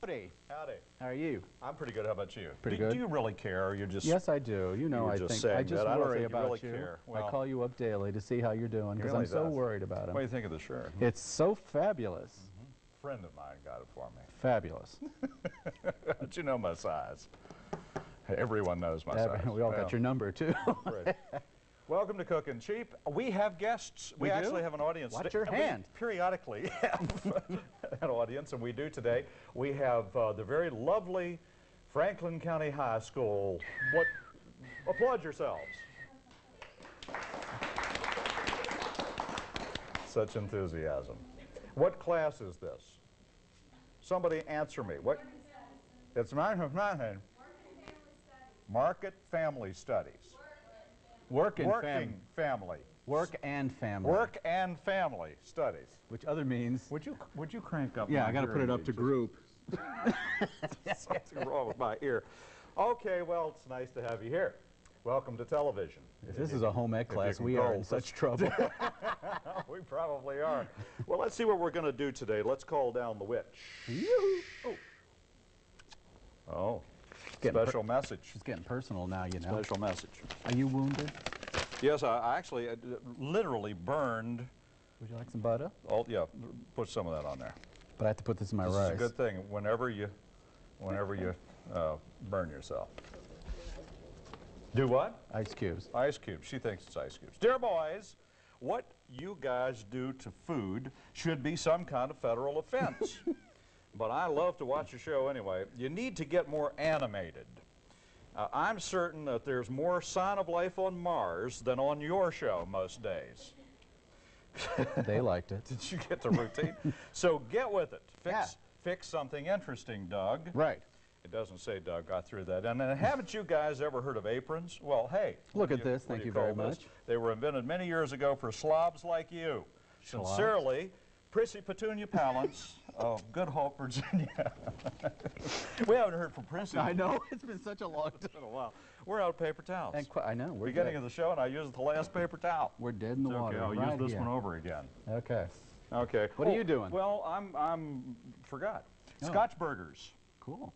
Howdy. Howdy. How are you? I'm pretty good. How about you? Pretty good. Do you really care, or you're just... Yes, I do. You know, I just worry about you. Care. Well, I call you up daily to see how you're doing because really I'm so worried about him. What do you think of the shirt? It's so fabulous. A friend of mine got it for me. Fabulous. But you know my size. Everyone knows my size. We all got your number, too. Right. Welcome to Cookin Cheap. We have guests. We actually have an audience. Watch your hand. We periodically have an audience, and we do today. We have the very lovely Franklin County High School. Applaud yourselves. Such enthusiasm. What class is this? Somebody answer me. What? It's mine. Market Family Studies. Working family. Work and family. Work and family studies. Which other means... Would you crank up? Yeah, I got to put it up to group. Something wrong with my ear. Okay, well, it's nice to have you here. Welcome to television. If this is a home ec class, we are in such trouble. We probably are. Well, let's see what we're going to do today. Let's call down the witch. Oh. Special message. It's getting personal now, you know. Special message. Are you wounded? Yes, I actually literally burned. Would you like some butter? Oh, yeah, put some of that on there. But I have to put this in my rice. It's a good thing whenever you burn yourself. Do what? Ice cubes. Ice cubes. She thinks it's ice cubes. Dear boys, what you guys do to food should be some kind of federal offense. But I love to watch your show anyway. You need to get more animated. I'm certain that there's more sign of life on Mars than on your show most days. They liked it. Did you get the routine? So get with it. Fix something interesting, Doug. Right. It doesn't say Doug. I threw that in. And haven't you guys ever heard of aprons? Well, hey. Look at this. Thank you very much. They were invented many years ago for slobs like you. Slobs? Sincerely, Prissy Petunia Palance of Good Hope, Virginia. We haven't heard from Prissy. I know. It's been such a long time. It's been a while. We're out of paper towels. And I know. We're beginning of the show, and I used the last paper towel. We're dead in the water. Okay, I'll use this one over again. Okay. Okay. What are you doing? Well, I'm forgot. Scotch burgers. Cool.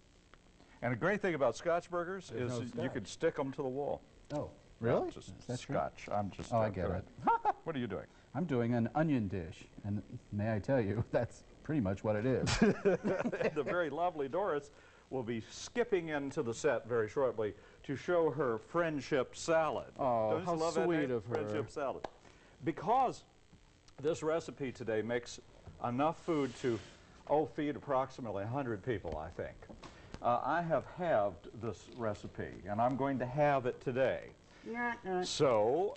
And the great thing about Scotch burgers is you could stick them to the wall. Oh, really? Just Scotch. I'm just. Oh, I get it. What are you doing? I'm doing an onion dish, and may I tell you, that's pretty much what it is. The very lovely Doris will be skipping into the set very shortly to show her friendship salad. Oh, how sweet of her. Friendship salad. Because this recipe today makes enough food to, feed approximately 100 people, I think. I have halved this recipe, and I'm going to have it today. So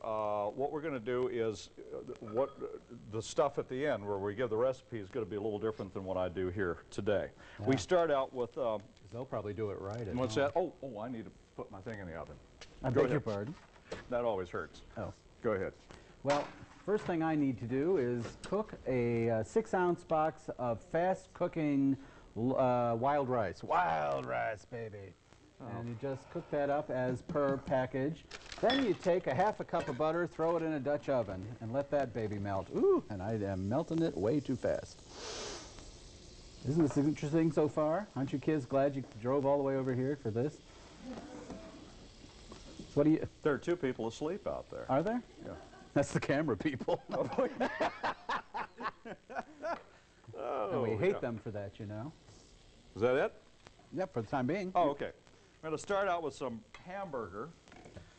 what we're going to do is the stuff at the end where we give the recipe is going to be a little different than what I do here today. Yeah. We start out with... they'll probably do it right. What's that? Oh, I need to put my thing in the oven. I beg your pardon? That always hurts. Oh. Go ahead. Well, first thing I need to do is cook a 6-ounce box of fast-cooking wild rice. Wild rice, baby. And you just cook that up as per package. Then you take a half a cup of butter, throw it in a Dutch oven, and let that baby melt. Ooh, and I am melting it way too fast. Isn't this interesting so far? Aren't you kids glad you drove all the way over here for this? What do you... There are 2 people asleep out there. Are there? Yeah. That's the camera people. And we hate them for that, you know. Is that it? Yep, for the time being. Oh, okay. I'm going to start out with some hamburger.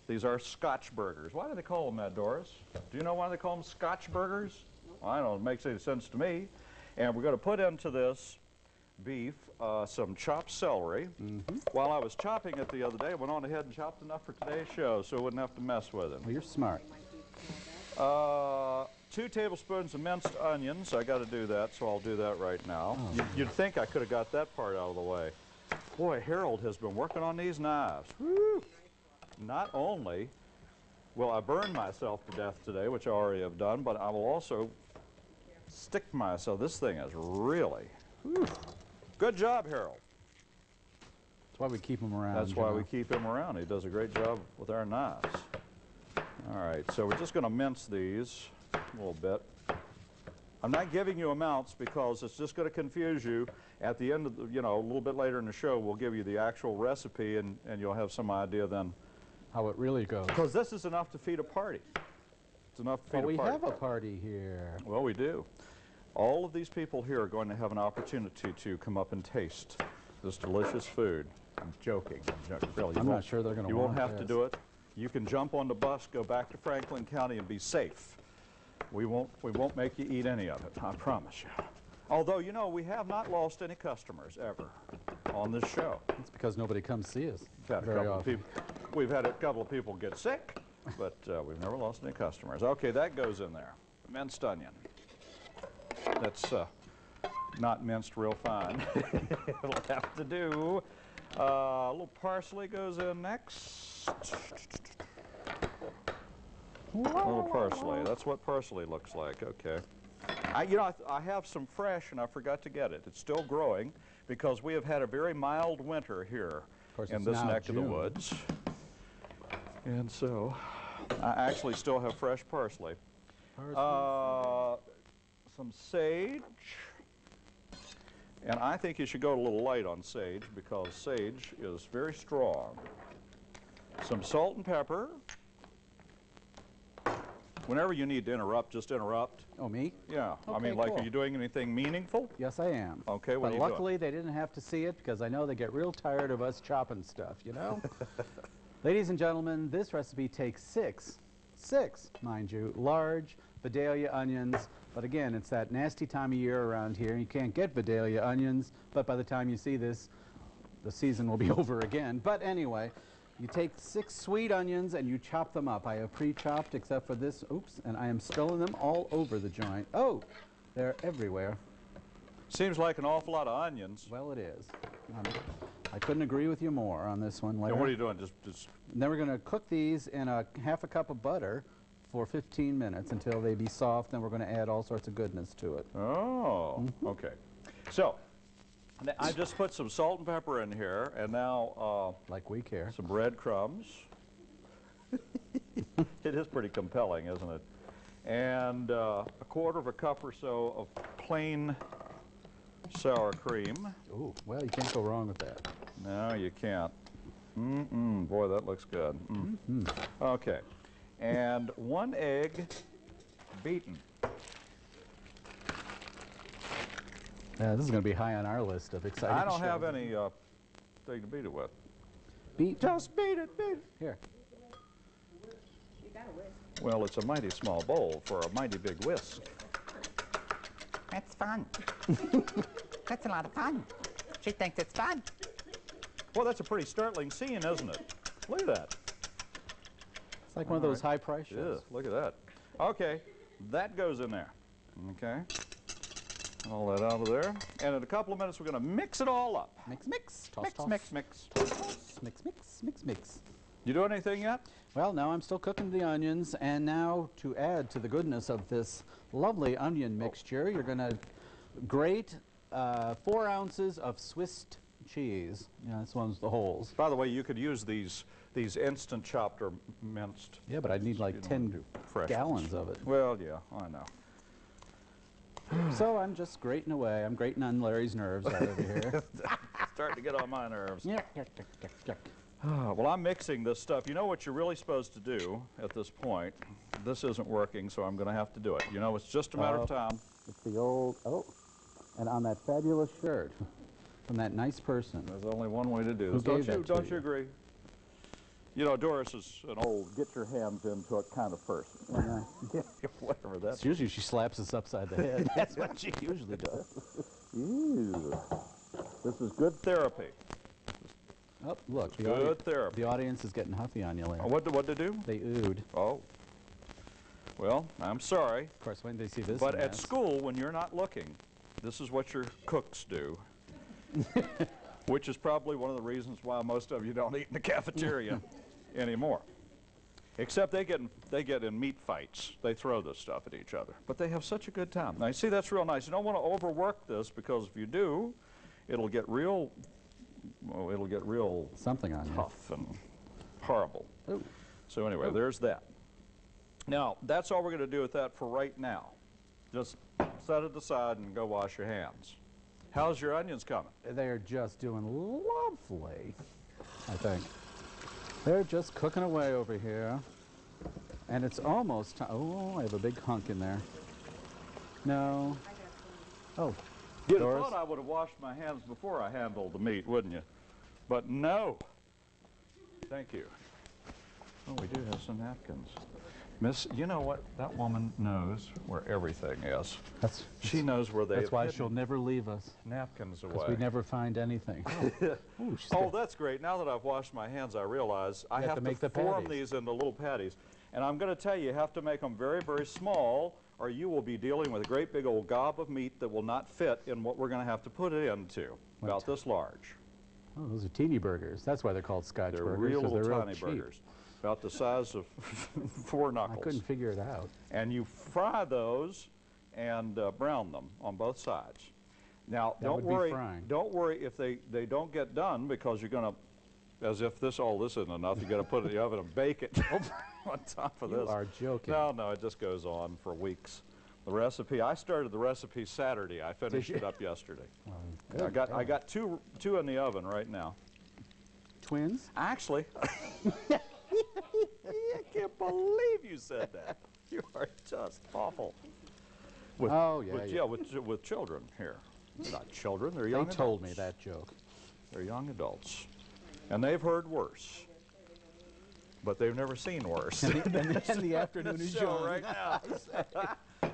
These are Scotch burgers. Why do they call them that, Doris? Do you know why they call them Scotch burgers? Well, I don't know. It makes any sense to me. And we're going to put into this beef some chopped celery. While I was chopping it the other day, I went on ahead and chopped enough for today's show so I wouldn't have to mess with it. Well, you're smart. 2 tablespoons of minced onions. I got to do that, so I'll do that right now. Oh. You'd think I could have got that part out of the way. Boy, Harold has been working on these knives. Woo! Not only will I burn myself to death today, which I already have done, but I will also stick myself. This thing is really... Whew. Good job, Harold. That's why we keep him around. That's why we keep him around. He does a great job with our knives. All right, so we're just going to mince these a little bit. I'm not giving you amounts because it's just going to confuse you. At the end of the, a little bit later in the show, we'll give you the actual recipe, and you'll have some idea then how it really goes. Because this is enough to feed a party. It's enough to feed a party. We have a party here. Well, we do. All of these people here are going to have an opportunity to come up and taste this delicious food. I'm joking. Really, I'm not sure they're going to want You won't have to do it. You can jump on the bus, go back to Franklin County, and be safe. We won't make you eat any of it, I promise you. Although, we have not lost any customers ever on this show. It's because nobody comes see us We've had a couple of people get sick, but we've never lost any customers. Okay, that goes in there. Minced onion. That's not minced real fine. It'll have to do. A little parsley goes in next. A little parsley. That's what parsley looks like. Okay. I have some fresh, and I forgot to get it. It's still growing because we have had a very mild winter here in this neck of the woods. And so I actually still have fresh parsley. Some sage. And I think you should go a little light on sage because sage is very strong. Some salt and pepper. Whenever you need to interrupt, just interrupt. Oh, me? Yeah. Okay, I mean, like, cool. are you doing anything meaningful? Yes, I am. Okay, what are you But luckily, they didn't have to see it because I know they get real tired of us chopping stuff, Ladies and gentlemen, this recipe takes six, mind you, large Vidalia onions. But again, it's that nasty time of year around here. You can't get Vidalia onions, but by the time you see this, the season will be over again. But anyway, you take 6 sweet onions and you chop them up. I have pre-chopped except for this, oops, and I am spilling them all over the joint. Oh, they're everywhere. Seems like an awful lot of onions. Well, it is. I couldn't agree with you more on this one, Larry. And what are you doing? Just And then we're going to cook these in half a cup of butter for 15 minutes until they be soft, and we're going to add all sorts of goodness to it. Oh, okay. So, I just put some salt and pepper in here, and now like we care. Some breadcrumbs. It is pretty compelling, isn't it? And a quarter of a cup or so of plain sour cream. Ooh, well, you can't go wrong with that. No, you can't. Boy, that looks good. Okay. And 1 egg beaten. This is going to be high on our list of exciting I don't shows. have any thing to beat it with. Just beat it. Here. You got a whisk. Well, it's a mighty small bowl for a mighty big whisk. That's fun. That's a lot of fun. She thinks it's fun. Well, that's a pretty startling scene, isn't it? Look at that. It's like one of those high price shows. Yeah, look at that. Okay, that goes in there. Okay. All that out of there. And in a couple of minutes, we're going to mix it all up. Mix. Toss, Mix, toss. mix, mix. Mix. You do anything yet? Well, now I'm still cooking the onions, and now to add to the goodness of this lovely onion mixture, you're going to grate 4 ounces of Swiss cheese. Yeah, this one's the holes. By the way, you could use these instant chopped or minced. Yeah, but I'd need like 10 gallons of it. Well, yeah, I know. So I'm just grating away. I'm grating on Larry's nerves right over here. Starting to get on my nerves. Yeah. Well, I'm mixing this stuff. You know what you're really supposed to do at this point? This isn't working, so I'm going to have to do it. You know, it's just a matter of time. It's the old, and on that fabulous shirt from that nice person. There's only one way to do this. Who gave that to Don't you you? agree? You know, Doris is an old get your hands into it kind of person. Yeah. Whatever that It's usually she slaps us upside the head. That's what she usually does. Ew. This is good therapy. Oh, look. Good therapy. The audience is getting huffy on you, Larry. What to do? They oohed. Oh. Well, I'm sorry. Of course, when they see this. But at mess. school, when you're not looking, this is what your cooks do. Which is probably one of the reasons why most of you don't eat in the cafeteria anymore. Except they get in meat fights. They throw this stuff at each other. But they have such a good time. Now, you see, that's real nice. You don't want to overwork this because if you do, it'll get real, something on you. tough and horrible. Ooh. So anyway, there's that. Now, that's all we're going to do with that for right now. Just set it aside and go wash your hands. How's your onions coming? They're just doing lovely, I think. They're just cooking away over here. And it's almost time. Oh, I have a big hunk in there. No. Oh, You'd have Doris? thought I would have washed my hands before I handled the meat, wouldn't you? But no. Thank you. Oh, we do have some napkins. Miss, you know what? That woman knows where everything is. She knows where they That's why she'll never leave us. Napkins away. Because we never find anything. Ooh, Oh, that's great. Now that I've washed my hands, I realize I have to make the form patties. these into little patties. And I'm going to tell you have to make them very, very small, or you will be dealing with a great big old gob of meat that will not fit in what we're going to have to put it into. What? About this large. Oh, those are teeny burgers. That's why they're called Scotch They're burgers. real 'cause little they're tiny cheap. burgers. About the size of 4 I knuckles. couldn't figure it out. And you fry those and brown them on both sides. Now, That would be frying. don't worry if they don't get done, because you're going to, as if all this isn't enough, you're going to put it in the oven and bake it on top of this. You are joking. No, it just goes on for weeks. The recipe, I started the recipe Saturday. I finished it up yesterday. I got two in the oven right now. Twins? Actually, I can't believe you said that. You are just awful. With, Oh, yeah, with children here. They're not children, they're young They adults. told me that joke. They're young adults. And they've heard worse. But they've never seen worse. And the afternoon is Show young. right now.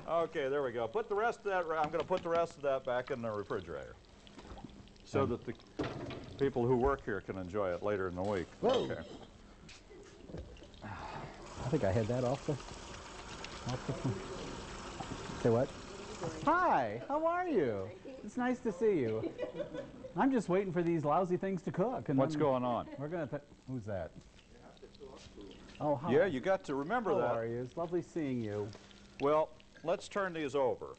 Okay, there we go. Put the rest of that, I'm going to put the rest of that back in the refrigerator so that the people who work here can enjoy it later in the week. Whoa. Okay. I think I had that off the Say what? Hi, how are you? It's nice to see you. I'm just waiting for these lousy things to cook. And What's then going on? We're going to... Who's that? Oh, hi. Yeah, you got to remember How that. are you? It's lovely seeing you. Well, let's turn these over.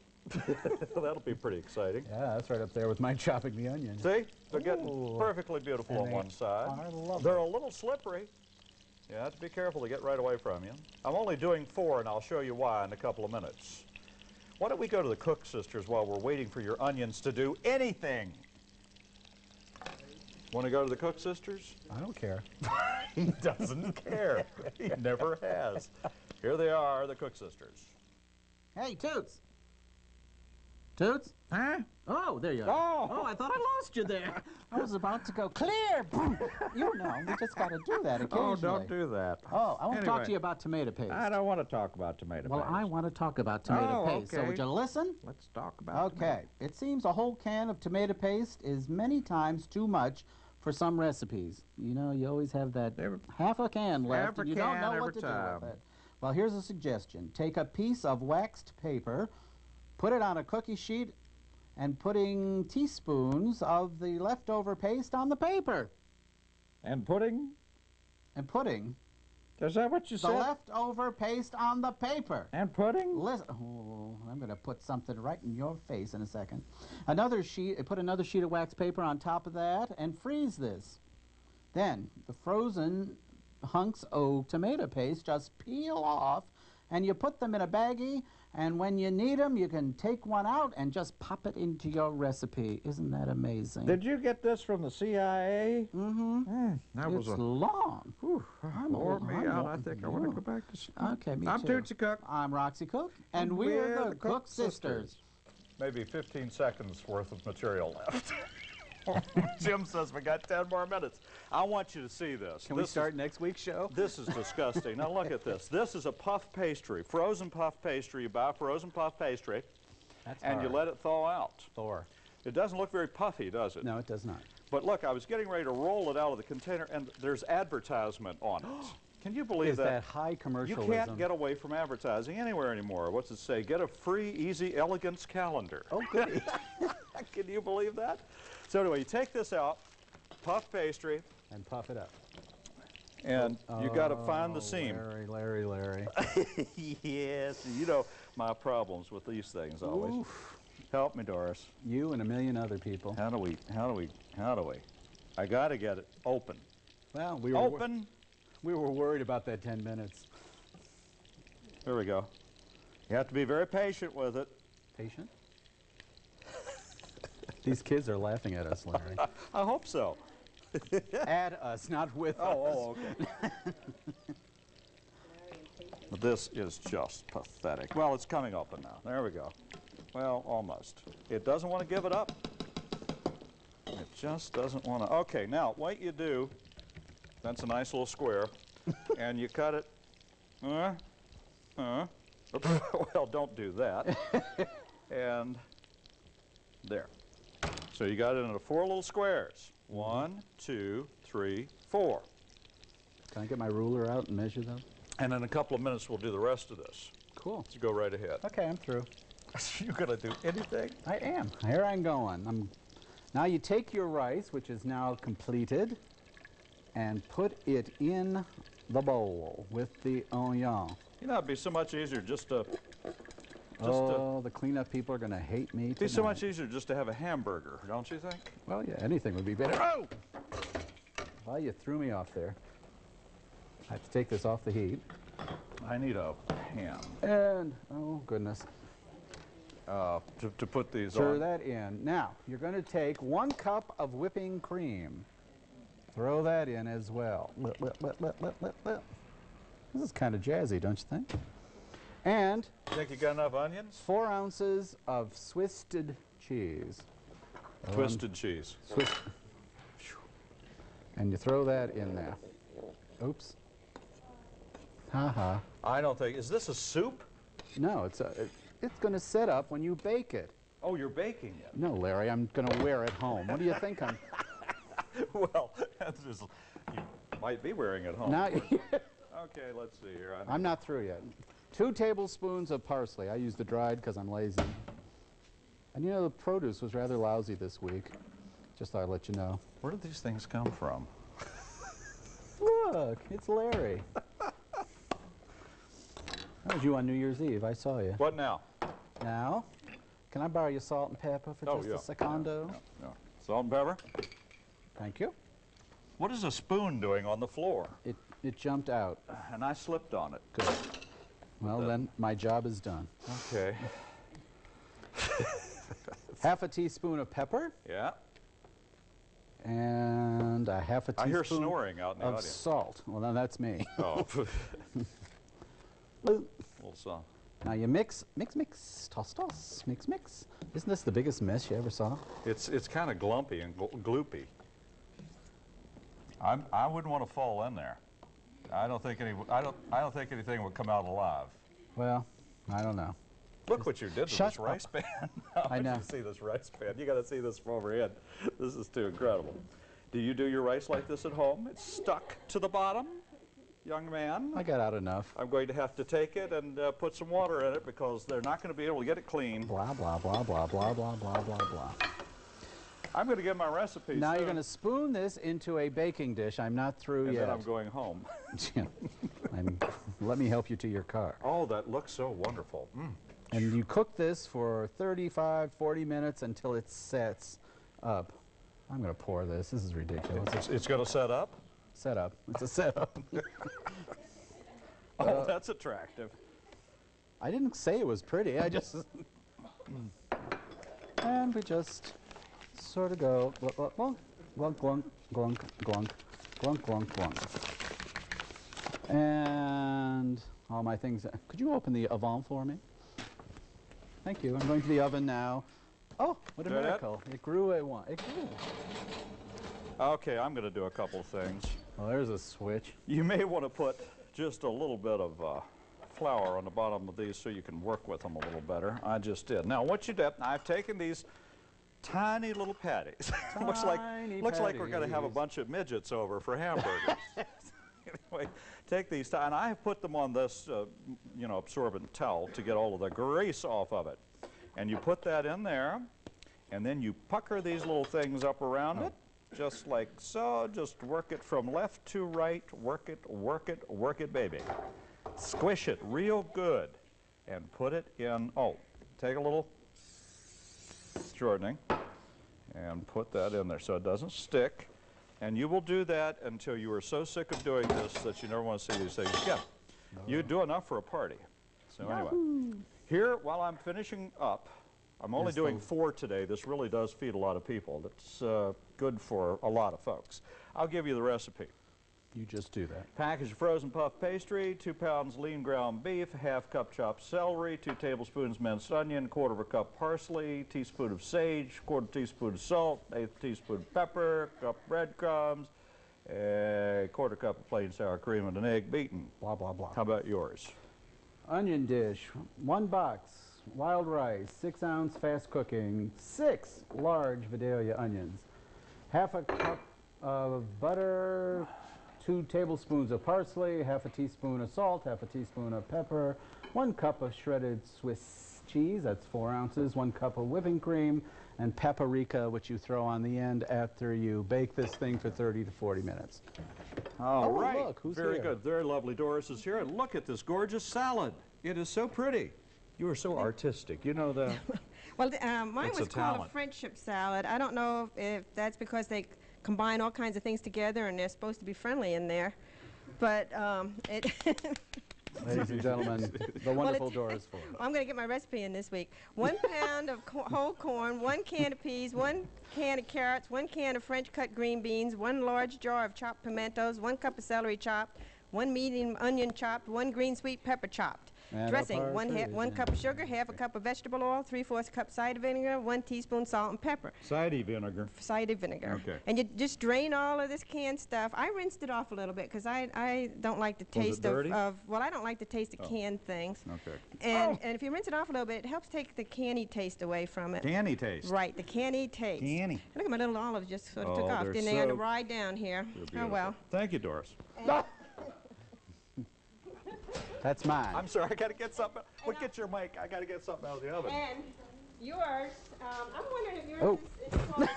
That'll be pretty exciting. Yeah, that's right up there with my chopping the onions. See? They're getting Ooh. perfectly beautiful And on they one side. are lovely. They're a little slippery. You have to be careful to get right away from you. I'm only doing 4, and I'll show you why in a couple of minutes. Why don't we go to the Cook Sisters while we're waiting for your onions to do anything? Want to go to the Cook Sisters? I don't care. He doesn't care. He never has. Here they are, the Cook Sisters. Hey, Toots. Toots? Huh? Oh, there you are. Oh. I thought I lost you there. I was about to go clear. You know, we just got to do that occasionally. Oh, don't do that. Oh, I want to talk Anyway. to you about tomato paste. I don't want to talk about tomato Well, paste. I want to talk about tomato paste. So okay. would you listen? Let's talk about Okay. It seems a whole can of tomato paste is many times too much for some recipes. You know, you always have that half a can left half a and you don't can know every what to time. do with it. Well, here's a suggestion. Take a piece of waxed paper, put it on a cookie sheet, and putting teaspoons of the leftover paste on the paper. And pudding? And putting Is that what you the leftover paste on the paper. And pudding? Listen, oh, I'm going to put something right in your face in a second. Put another sheet of wax paper on top of that and freeze this. Then the frozen hunks of tomato paste just peel off and you put them in a baggie, and when you need them, you can take one out and just pop it into your recipe. Isn't that amazing? Did you get this from the CIA? Mm-hmm. That It's long. wore me out. I think I want to go back to school. Okay, me I'm too. Tootsie Cook. I'm Roxy Cook, and we're the Cook Sisters. Maybe 15 seconds worth of material left. Jim says we got 10 more minutes. I want you to see this. Can we start next week's show? This is disgusting. Now look at this. This is a puff pastry, frozen puff pastry. You buy frozen puff pastry, That's and you hard. let it thaw out. Thor. It doesn't look very puffy, does it? No, it does not. But look, I was getting ready to roll it out of the container, and there's advertisement on it. Can you believe Is that high You commercialism? can't get away from advertising anywhere anymore. What's it say? Get a free, easy elegance calendar. Oh, goody. Can you believe that? So anyway, you take this out, puff pastry, And puff it up. and you got to find the seam. Larry. Yes, you know my problems with these things always. Oof. Help me, Doris. You and a million other people. How do we? I got to get it open. Well, we were worried about that 10 minutes. There we go. You have to be very patient with it. Patient? These kids are laughing at us, Larry. I hope so. At us, not with us. Oh, okay. This is just pathetic. Well, it's coming open now. There we go. Well, almost. It doesn't want to give it up. It just doesn't want to. Okay, now what you do, that's a nice little square, and you cut it. Well, don't do that. And there. So you got it into 4 little squares. 1, 2, 3, 4. Can I get my ruler out and measure them? And in a couple of minutes, we'll do the rest of this. Cool. So go right ahead. Okay, I'm through. You gonna do anything? I am. Here I'm going. Now you take your rice, which is now completed, and put it in the bowl with the onion. You know, it'd be so much easier just to. The cleanup people are going to hate me It'd tonight. be so much easier just to have a hamburger, don't you think? Well, yeah, anything would be better. Oh! Well, you threw me off there. I have to take this off the heat. I need a ham And, oh, goodness. to put these Stir on. that in. Now, you're going to take 1 cup of whipping cream. Throw that in as well. This is kind of jazzy, don't you think? And Think you got enough onions? 4 ounces of twisted cheese. Twisted cheese. And you throw that in there. Oops. Ha-ha. I don't think. Is this a soup? No, it's going to set up when you bake it. Oh, you're baking it. No, Larry, I'm going to wear it home. What do you think I'm... Well, that's just, you might be wearing it home. Now, Okay, let's see here. I'm not through yet. 2 tablespoons of parsley. I use the dried because I'm lazy. And you know, the produce was rather lousy this week. Just thought I'd let you know. Where did these things come from? Look, it's Larry. That was you on New Year's Eve. I saw you. What now? Now, can I borrow your salt and pepper for just a secondo? Yeah. Salt and pepper? Thank you. What is a spoon doing on the floor? It jumped out. And I slipped on it. Good. Well, then my job is done. Okay. Half a teaspoon of pepper Yeah. and a half a I hear teaspoon snoring out in the of audience. salt. Well, now that's me. Oh. Boop. Little salt. Now you mix, toss, mix. Isn't this the biggest mess you ever saw? It's kind of glumpy and gloopy. I wouldn't want to fall in there. I don't think anything would come out alive. Well, I don't know. Look what you did to Shut this rice pan. I know. You see this rice pan. You got to see this from overhead. This is too incredible. Do you do your rice like this at home? It's stuck to the bottom, young man. I got out enough. I'm going to have to take it and put some water in it because they're not going to be able to get it clean. Blah, blah, blah, blah, blah, blah, blah, blah, blah. I'm going to give my recipe. Now you're going to spoon this into a baking dish. I'm not through and yet. then I'm going home. Let me help you to your car. Oh, that looks so wonderful. Mm. And you cook this for 35, 40 minutes until it sets up. I'm going to pour this. This is ridiculous. It's going to set up? Set up. It's a setup. Oh, that's attractive. I didn't say it was pretty. I just... And we just sort of go glunk, glunk, glunk, glunk, glunk, glunk, glunk, glunk. And all my things. Could you open the oven for me? Thank you. I'm going to the oven now. Oh, what a Did it? miracle. It grew at one. It grew. Okay, I'm going to do a couple of things. Well, there's a switch. You may want to put just a little bit of flour on the bottom of these so you can work with them a little better. I just did. Now, what you did, I've taken these tiny little patties. looks like we're going to have a bunch of midgets over for hamburgers. Anyway, take these, and I have put them on this, absorbent towel to get all of the grease off of it. And you put that in there, and then you pucker these little things up around it, just like so. Just work it from left to right. Work it, baby. Squish it real good, and put it in. Oh, take a little shortening, and put that in there so it doesn't stick. And you will do that until you are so sick of doing this that you never want to see these things again. You do enough for a party. So anyway, here, while I'm finishing up, I'm only doing 4 today. This really does feed a lot of people. That's good for a lot of folks. I'll give you the recipe. You just do that. Package of frozen puff pastry, 2 pounds lean ground beef, ½ cup chopped celery, 2 tablespoons minced onion, 1/4 cup parsley, teaspoon of sage, 1/4 teaspoon of salt, 1/8 teaspoon of pepper, cup breadcrumbs, a 1/4 cup of plain sour cream, and an egg beaten. Blah, blah, blah. How about yours? Onion dish, 1 box, wild rice, 6-ounce fast cooking, 6 large Vidalia onions, ½ cup of butter, 2 tablespoons of parsley, ½ teaspoon of salt, ½ teaspoon of pepper, 1 cup of shredded Swiss cheese, that's 4 ounces, 1 cup of whipping cream, and paprika, which you throw on the end after you bake this thing for 30 to 40 minutes. All right. Look, who's Very here? good. Very lovely. Doris is here. And look at this gorgeous salad. It is so pretty. You are so artistic. You know that. Well, mine It's a was called a talent. friendship salad. I don't know if that's because they combine all kinds of things together and they're supposed to be friendly in there. But it Ladies and gentlemen, the wonderful Doris Ford. I'm going to get my recipe in this week. 1 pound of whole corn, 1 can of peas, 1 can of carrots, 1 can of French cut green beans, 1 large jar of chopped pimentos, 1 cup of celery chopped, 1 medium onion chopped, 1 green sweet pepper chopped. And Dressing, a 1 partridge. cup of sugar, ½ a cup of vegetable oil, 3/4 cup cider vinegar, 1 teaspoon salt and pepper. Cider vinegar. Cider vinegar. Okay. And you just drain all of this canned stuff. I rinsed it off a little bit because I don't like the Was it taste dirty? well, I don't like the taste of canned things. Okay. And if you rinse it off a little bit, it helps take the canny taste away from it. Canny taste. Right, the canny taste. Canny. Look at my little olives just sort of took Oh, off, they're didn't they, on the so- ride down here. They're Oh, beautiful. well. Thank you, Doris. That's mine. I'm sorry. I got to get something. Well, get your mic. I got to get something out of the oven. And yours, I'm wondering if yours Oh. is called,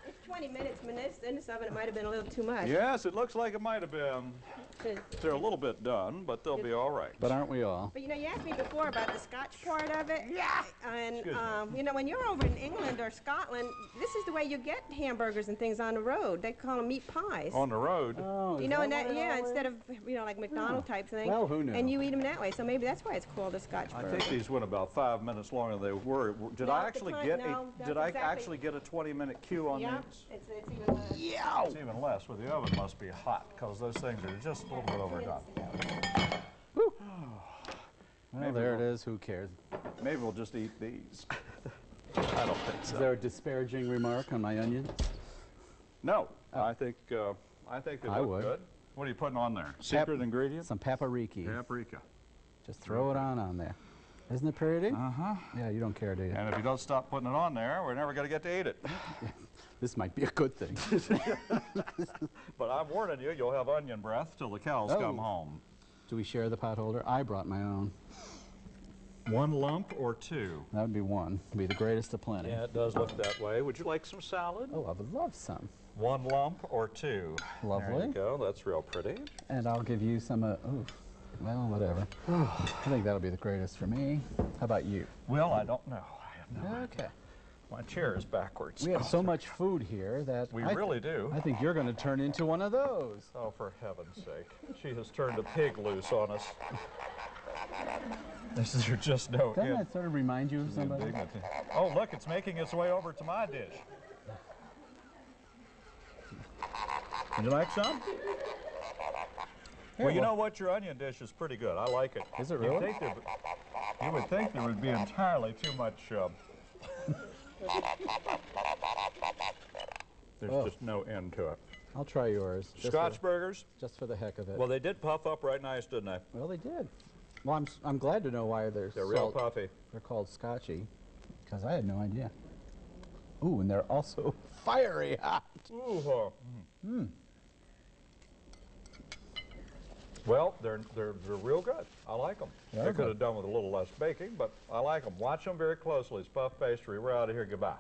it's 20 minutes in this oven. It might have been a little too much. Yes, it looks like it might have been. 'Cause- They're a little bit done, but they'll be all right. But aren't we all? But you know, you asked me before about the Scotch part of it. Yeah. And Excuse me. you know, when you're over in England or Scotland, this is the way you get hamburgers and things on the road. They call them meat pies. On the road. Oh, You is know, and that that, what it yeah, always- instead of like McDonald's type thing. Well, who knew? And you eat them that way, so maybe that's why it's called a Scotch I burger. think these went about 5 minutes longer than they were. Did No, I the actually time- get no, that's did I exactly- actually get a 20-minute queue on Yeah, these? it's even less. It's even less. Well, the oven must be hot because those things are just a little bit overdone. Well, there it is. Who cares? Maybe we'll just eat these. I don't think Is so. there a disparaging remark on my onions? No, I think they I look would. good. What are you putting on there? Secret ingredient? Some paprika. Paprika. Just throw it on there. Isn't it pretty? Uh-huh. Yeah, you don't care, do you? And if you don't stop putting it on there, we're never going to get to eat it. This might be a good thing. But I'm warning you, you'll have onion breath till the cows Oh. come home. Do we share the pot holder? I brought my own. 1 lump or 2? That would be 1. Be the greatest of plenty. Yeah, it does look that way. Would you like some salad? Oh, I would love some. 1 lump or 2? There Lovely. you go. That's real pretty. And I'll give you some, well, whatever. I think that'll be the greatest for me. How about you? Well, I don't know. I have no Okay. My chair is backwards. We have so much food here that We I really do. I think you're going to turn into one of those. Oh, for heaven's sake. She has turned a pig loose on us. This is just no Doesn't end. that sort of remind you of somebody? Indignity. Oh, look, it's making its way over to my dish. Would you like some? Well, you know what? Your onion dish is pretty good. I like it. Is it You'd really? think you would think there would be entirely too much. There's Oh. just no end to it. I'll try yours. Scotch burgers? Just for the heck of it. Well, they did puff up right nice, didn't they? Well, they did. Well, I'm glad to know why They're real puffy. They're called Scotchy, because I had no idea. Ooh, and they're also fiery hot. Ooh. Well, they're real good. I like them. They are They could good. have done with a little less baking, but I like them. Watch them very closely. It's puff pastry. We're out of here. Goodbye.